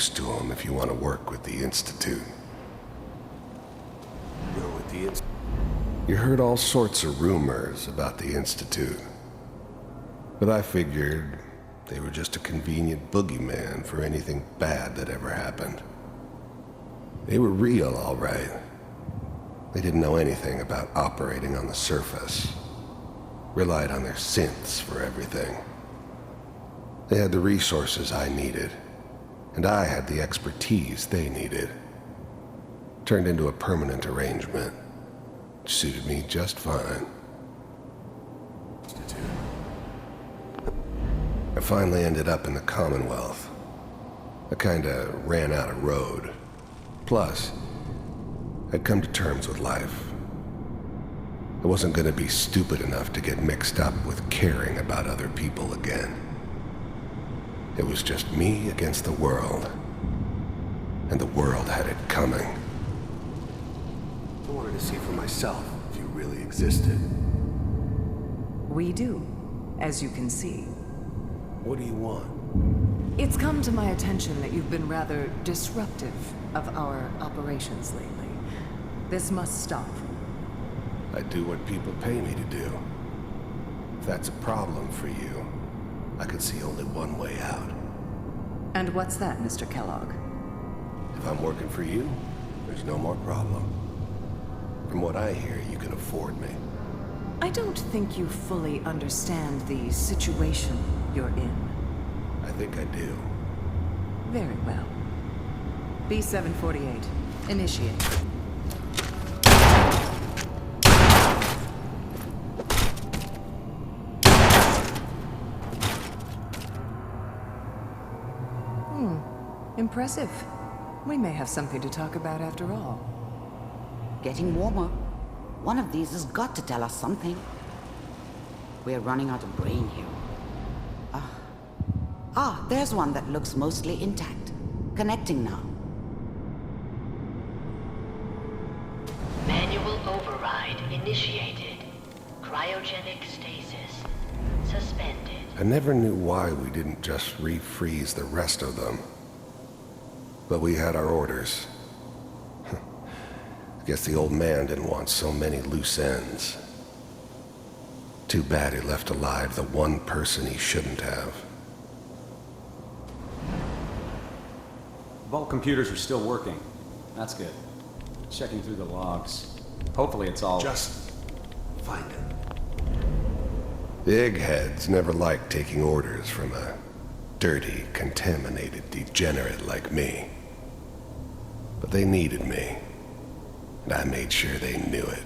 To him if you want to work with the Institute. You heard all sorts of rumors about the Institute, but I figured they were just a convenient boogeyman for anything bad that ever happened. They were real, all right. They didn't know anything about operating on the surface. Relied on their synths for everything. They had the resources I needed, and I had the expertise they needed. Turned into a permanent arrangement, which suited me just fine. I finally ended up in the Commonwealth. I kinda ran out of road. Plus, I'd come to terms with life. I wasn't gonna be stupid enough to get mixed up with caring about other people again. It was just me against the world. And the world had it coming. I wanted to see for myself if you really existed. We do, as you can see. What do you want? It's come to my attention that you've been rather disruptive of our operations lately. This must stop. I do what people pay me to do. If that's a problem for you, I could see only one way out. And what's that, Mr. Kellogg? If I'm working for you, there's no more problem. From what I hear, you can afford me. I don't think you fully understand the situation you're in. I think I do. Very well. B-748, initiate. Impressive. We may have something to talk about after all. Getting warmer. One of these has got to tell us something. We're running out of brain here. There's one that looks mostly intact. Connecting now. Manual override initiated. Cryogenic stasis suspended. I never knew why we didn't just refreeze the rest of them. But we had our orders. I guess the old man didn't want so many loose ends. Too bad he left alive the one person he shouldn't have. Vault computers are still working. That's good. Checking through the logs. Hopefully it's all... Just find him. The eggheads never liked taking orders from a dirty, contaminated degenerate like me. But they needed me, and I made sure they knew it.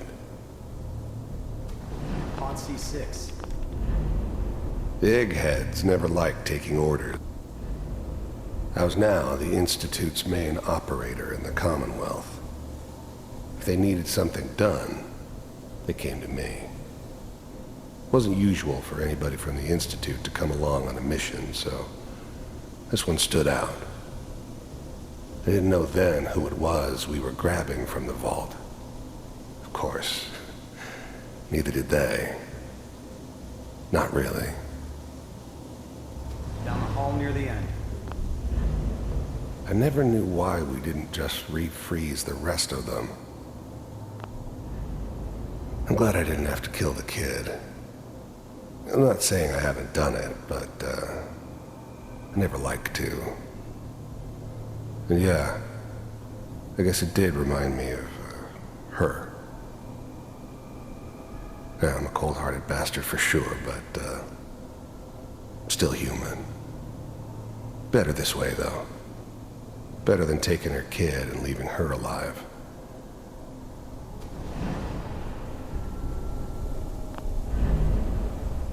Pod C6. The eggheads never liked taking orders. I was now the Institute's main operator in the Commonwealth. If they needed something done, they came to me. It wasn't usual for anybody from the Institute to come along on a mission, so this one stood out. I didn't know then who it was we were grabbing from the vault. Of course, neither did they. Not really. Down the hall near the end. I never knew why we didn't just refreeze the rest of them. I'm glad I didn't have to kill the kid. I'm not saying I haven't done it, but, I never like to. And yeah, I guess it did remind me of, her. Yeah, I'm a cold-hearted bastard for sure, but, still human. Better this way, though. Better than taking her kid and leaving her alive.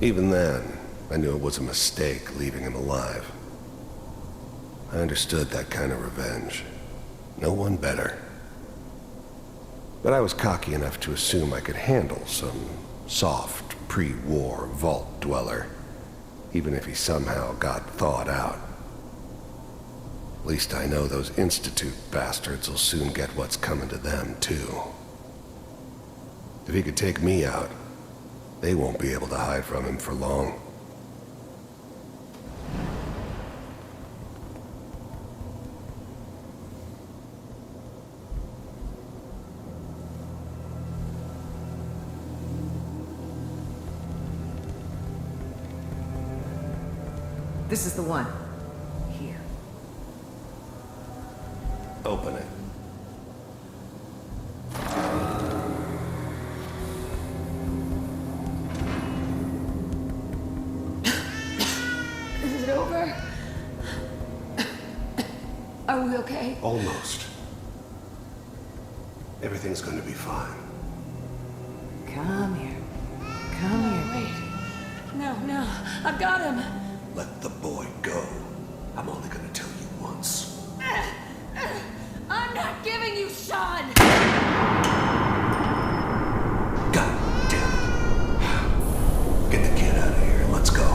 Even then, I knew it was a mistake leaving him alive. I understood that kind of revenge. No one better. But I was cocky enough to assume I could handle some soft, pre-war vault dweller, even if he somehow got thawed out. At least I know those Institute bastards will soon get what's coming to them, too. If he could take me out, they won't be able to hide from him for long. This is the one. Here. Open it. Is it over? Are we okay? Almost. Everything's gonna be fine. Come here. Come here, baby. No, I've got him. Let the boy go. I'm only gonna tell you once. I'm not giving you Sean! God damn it. Get the kid out of here. Let's go.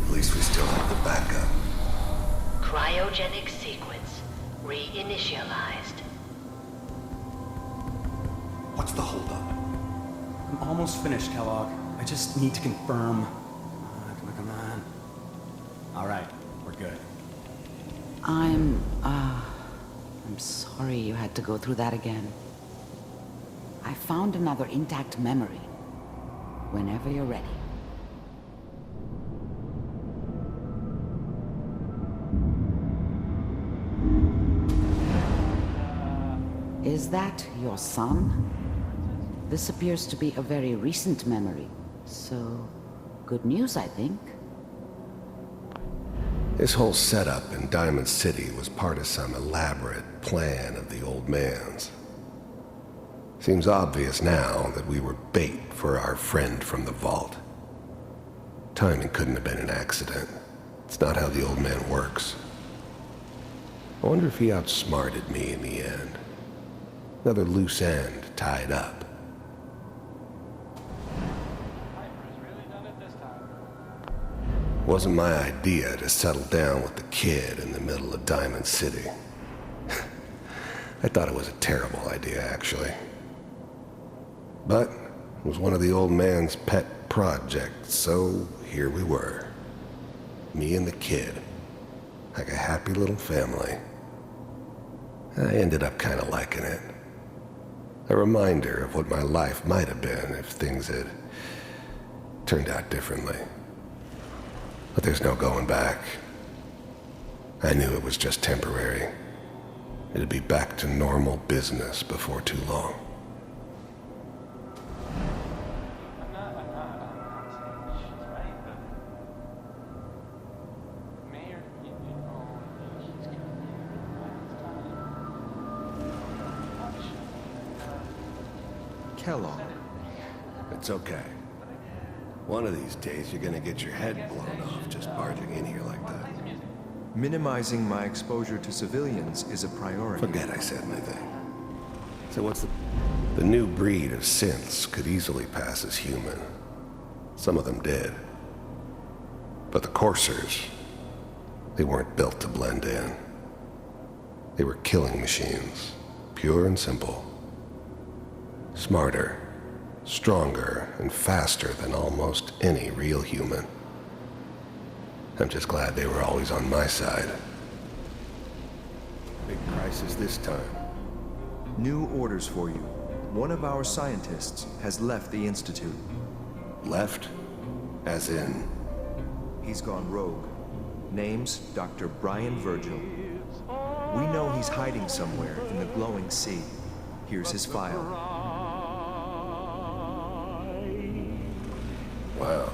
At least we still have the backup. Cryogenic sequence reinitialized. What's the holdup? I'm almost finished, Kellogg. I just need to confirm. Come on. All right, we're good. I'm sorry you had to go through that again. I found another intact memory. Whenever you're ready. Is that your son? This appears to be a very recent memory. So, good news, I think. This whole setup in Diamond City was part of some elaborate plan of the old man's. Seems obvious now that we were bait for our friend from the vault. Timing couldn't have been an accident. It's not how the old man works. I wonder if he outsmarted me in the end. Another loose end tied up. Wasn't my idea to settle down with the kid in the middle of Diamond City. I thought it was a terrible idea, actually. But it was one of the old man's pet projects, so here we were. Me and the kid. Like a happy little family. I ended up kind of liking it. A reminder of what my life might have been if things had turned out differently. But there's no going back. I knew it was just temporary. It'd be back to normal business before too long. Kellogg. It's okay. One of these days, you're gonna get your head blown off just barging in here like that. Minimizing my exposure to civilians is a priority. Forget I said anything. So what's the new breed of synths could easily pass as human. Some of them did. But the coursers, they weren't built to blend in. They were killing machines, pure and simple. Smarter, stronger, and faster than almost any real human. I'm just glad they were always on my side. Big crisis this time. New orders for you. One of our scientists has left the Institute. Left? As in? He's gone rogue. Name's Dr. Brian Virgil. We know he's hiding somewhere in the glowing sea. Here's his file. Wow.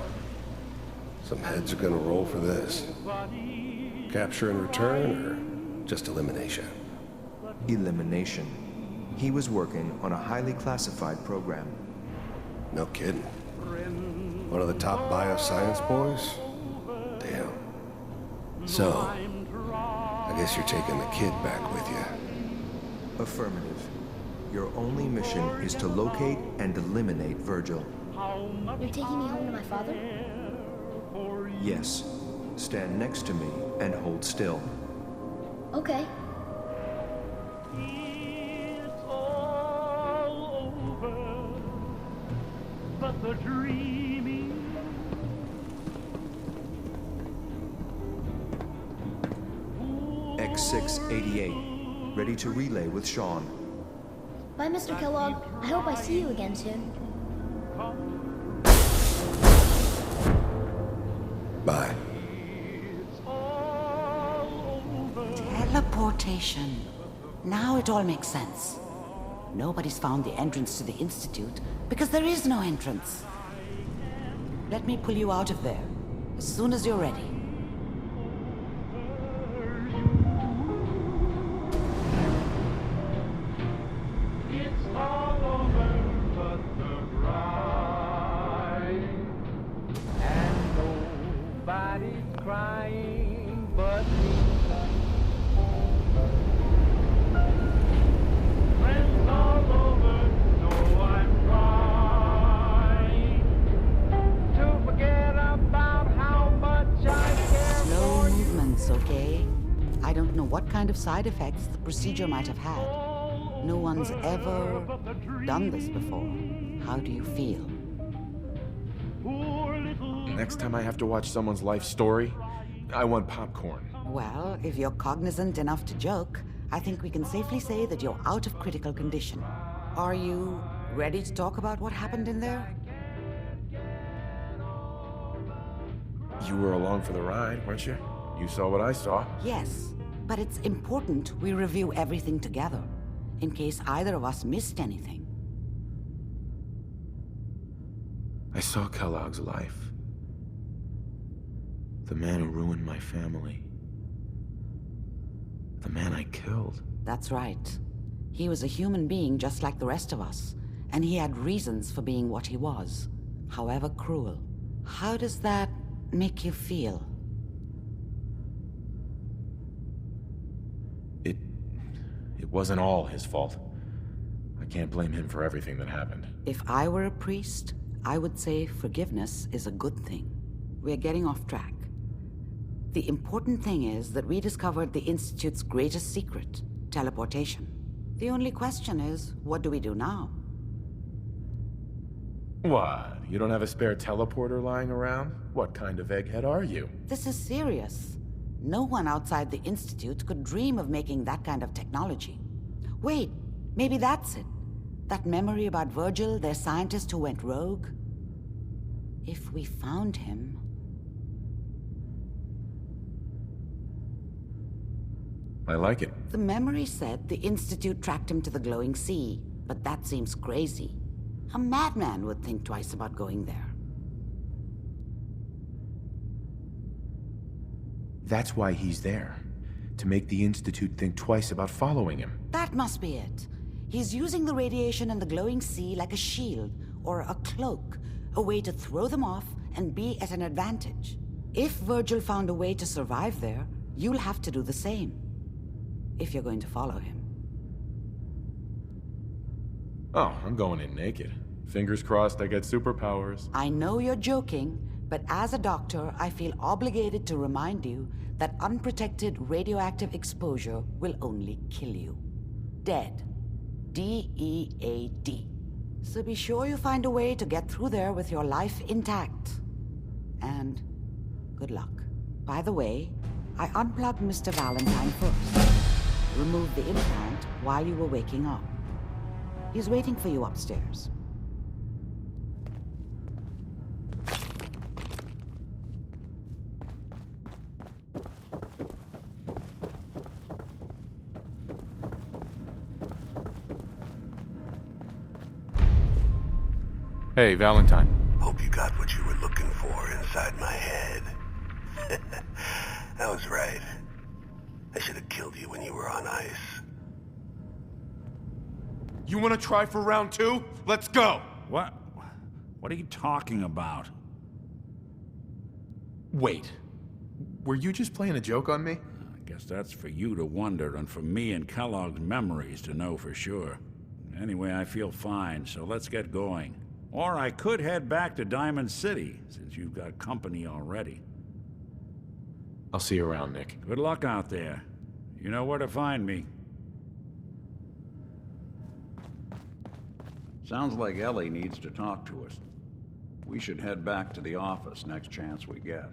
Some heads are gonna roll for this. Capture and return, or just elimination? Elimination. He was working on a highly classified program. No kidding. One of the top bioscience boys? Damn. So, I guess you're taking the kid back with you. Affirmative. Your only mission is to locate and eliminate Virgil. You're taking me home to my father? Yes. Stand next to me and hold still. Okay. It's all over, but the dreaming. X688. Ready to relay with Sean. Bye, Mr. Kellogg. I hope I see you again soon. Bye. Teleportation. Now it all makes sense. Nobody's found the entrance to the Institute because there is no entrance. Let me pull you out of there as soon as you're ready. It's all over but the bride, and nobody's crying but me. Friends all over know I'm trying to forget about how much I care Slow for you. movements, okay? I don't know what kind of side effects the procedure might have had. No one's ever done this before. How do you feel? Poor little Next time I have to watch someone's life story, I want popcorn. Well, if you're cognizant enough to joke, I think we can safely say that you're out of critical condition. Are you ready to talk about what happened in there? You were along for the ride, weren't you? You saw what I saw. Yes, but it's important we review everything together, in case either of us missed anything. I saw Kellogg's life. The man who ruined my family. The man I killed. That's right. He was a human being just like the rest of us, and he had reasons for being what he was, however cruel. How does that make you feel? It wasn't all his fault. I can't blame him for everything that happened. If I were a priest, I would say forgiveness is a good thing. We're getting off track. The important thing is that we discovered the Institute's greatest secret, teleportation. The only question is, what do we do now? What? You don't have a spare teleporter lying around? What kind of egghead are you? This is serious. No one outside the Institute could dream of making that kind of technology. Wait, maybe that's it. That memory about Virgil, their scientist who went rogue? If we found him... I like it. The memory said the Institute tracked him to the glowing sea, but that seems crazy. A madman would think twice about going there. That's why he's there. To make the Institute think twice about following him. That must be it. He's using the radiation and the glowing sea like a shield, or a cloak, a way to throw them off and be at an advantage. If Virgil found a way to survive there, you'll have to do the same. If you're going to follow him. Oh, I'm going in naked. Fingers crossed I get superpowers. I know you're joking, but as a doctor, I feel obligated to remind you that unprotected radioactive exposure will only kill you. Dead. D-E-A-D. So be sure you find a way to get through there with your life intact. And good luck. By the way, I unplugged Mr. Valentine first. Removed the implant while you were waking up. He's waiting for you upstairs. Hey, Valentine. Hope you got what you were looking for inside my head. I was right. I should have killed you when you were on ice. You want to try for round 2? Let's go! What? What are you talking about? Wait. Were you just playing a joke on me? I guess that's for you to wonder and for me and Kellogg's memories to know for sure. Anyway, I feel fine, so let's get going. Or I could head back to Diamond City, since you've got company already. I'll see you around, Nick. Good luck out there. You know where to find me. Sounds like Ellie needs to talk to us. We should head back to the office next chance we get.